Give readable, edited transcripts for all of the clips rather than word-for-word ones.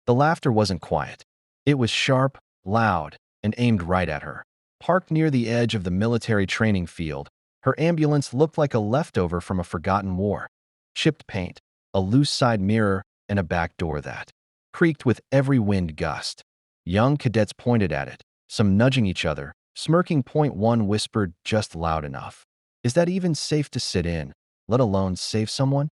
The laughter wasn't quiet. It was sharp, loud, and aimed right at her. Parked near the edge of the military training field, her ambulance looked like a leftover from a forgotten war. Chipped paint, a loose side mirror, and a back door that creaked with every wind gust. Young cadets pointed at it, some nudging each other, smirking. Point one whispered just loud enough. "Is that even safe to sit in, let alone save someone?"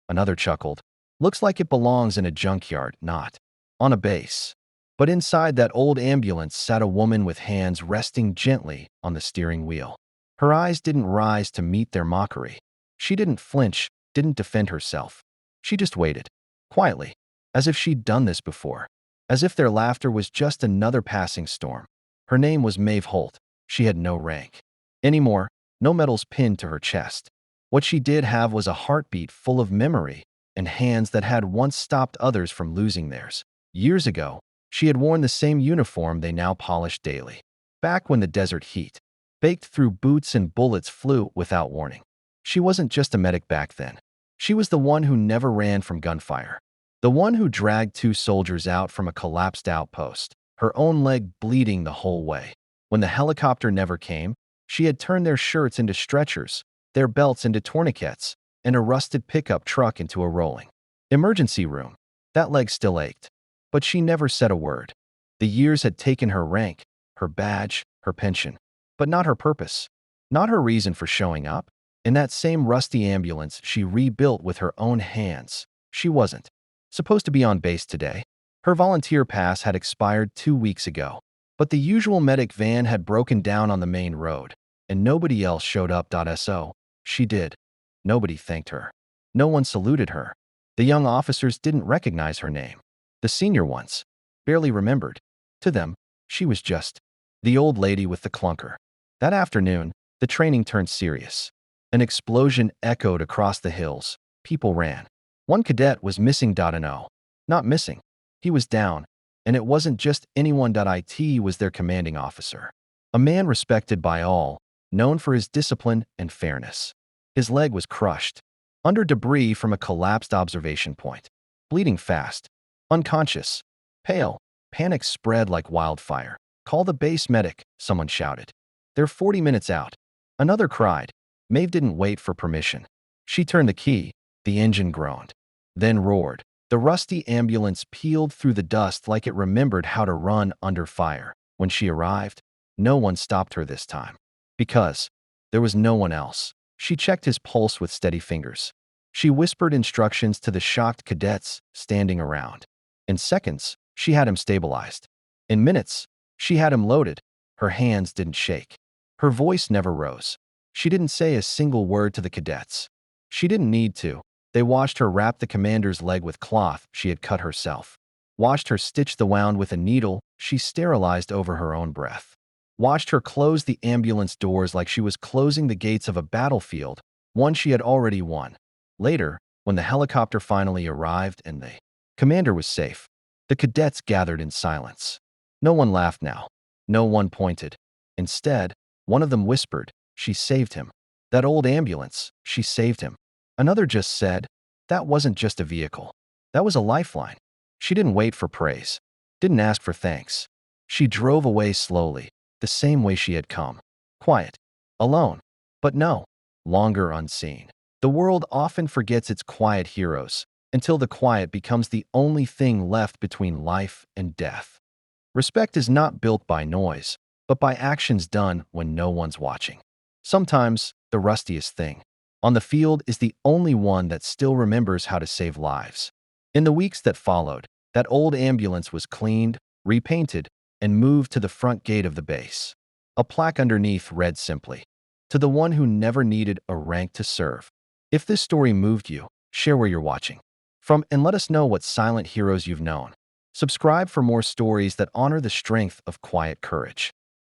Another chuckled. "Looks like it belongs in a junkyard, not on a base." But inside that old ambulance sat a woman with hands resting gently on the steering wheel. Her eyes didn't rise to meet their mockery. She didn't flinch, didn't defend herself. She just waited, quietly, as if she'd done this before, as if their laughter was just another passing storm. Her name was Maeve Holt. She had no rank anymore, no medals pinned to her chest. What she did have was a heartbeat full of memory and hands that had once stopped others from losing theirs. Years ago, she had worn the same uniform they now polished daily. Back when the desert heat baked through boots and bullets flew without warning. She wasn't just a medic back then. She was the one who never ran from gunfire. The one who dragged two soldiers out from a collapsed outpost, her own leg bleeding the whole way. When the helicopter never came, she had turned their shirts into stretchers, their belts into tourniquets, and a rusted pickup truck into a rolling emergency room. That leg still ached, but she never said a word. The years had taken her rank, her badge, her pension, but not her purpose, not her reason for showing up. In that same rusty ambulance she rebuilt with her own hands, she wasn't supposed to be on base today. Her volunteer pass had expired 2 weeks ago, but the usual medic van had broken down on the main road, and nobody else showed up. So she did. Nobody thanked her. No one saluted her. The young officers didn't recognize her name. The senior ones barely remembered. To them, she was just the old lady with the clunker. That afternoon, the training turned serious. An explosion echoed across the hills. People ran. One cadet was missing. No, not missing. He was down, and it wasn't just anyone. It was their commanding officer. A man respected by all, known for his discipline and fairness. His leg was crushed, under debris from a collapsed observation point. Bleeding fast, unconscious, pale, panic spread like wildfire. "Call the base medic," someone shouted. "They're 40 minutes out." Another cried. Maeve didn't wait for permission. She turned the key. The engine groaned, then roared. The rusty ambulance peeled through the dust like it remembered how to run under fire. When she arrived, no one stopped her this time. Because there was no one else. She checked his pulse with steady fingers. She whispered instructions to the shocked cadets standing around. In seconds, she had him stabilized. In minutes, she had him loaded. Her hands didn't shake. Her voice never rose. She didn't say a single word to the cadets. She didn't need to. They watched her wrap the commander's leg with cloth she had cut herself. Watched her stitch the wound with a needle she sterilized over her own breath. Watched her close the ambulance doors like she was closing the gates of a battlefield, one she had already won. Later, when the helicopter finally arrived and the commander was safe, the cadets gathered in silence. No one laughed now. No one pointed. Instead, one of them whispered, "She saved him. That old ambulance, she saved him." Another just said, "That wasn't just a vehicle. That was a lifeline." She didn't wait for praise. Didn't ask for thanks. She drove away slowly, the same way she had come. Quiet. Alone. But no longer unseen. The world often forgets its quiet heroes until the quiet becomes the only thing left between life and death. Respect is not built by noise, but by actions done when no one's watching. Sometimes, the rustiest thing on the field is the only one that still remembers how to save lives. In the weeks that followed, that old ambulance was cleaned, repainted, and moved to the front gate of the base. A plaque underneath read simply, "To the one who never needed a rank to serve." If this story moved you, share where you're watching from and let us know what silent heroes you've known. Subscribe for more stories that honor the strength of quiet courage.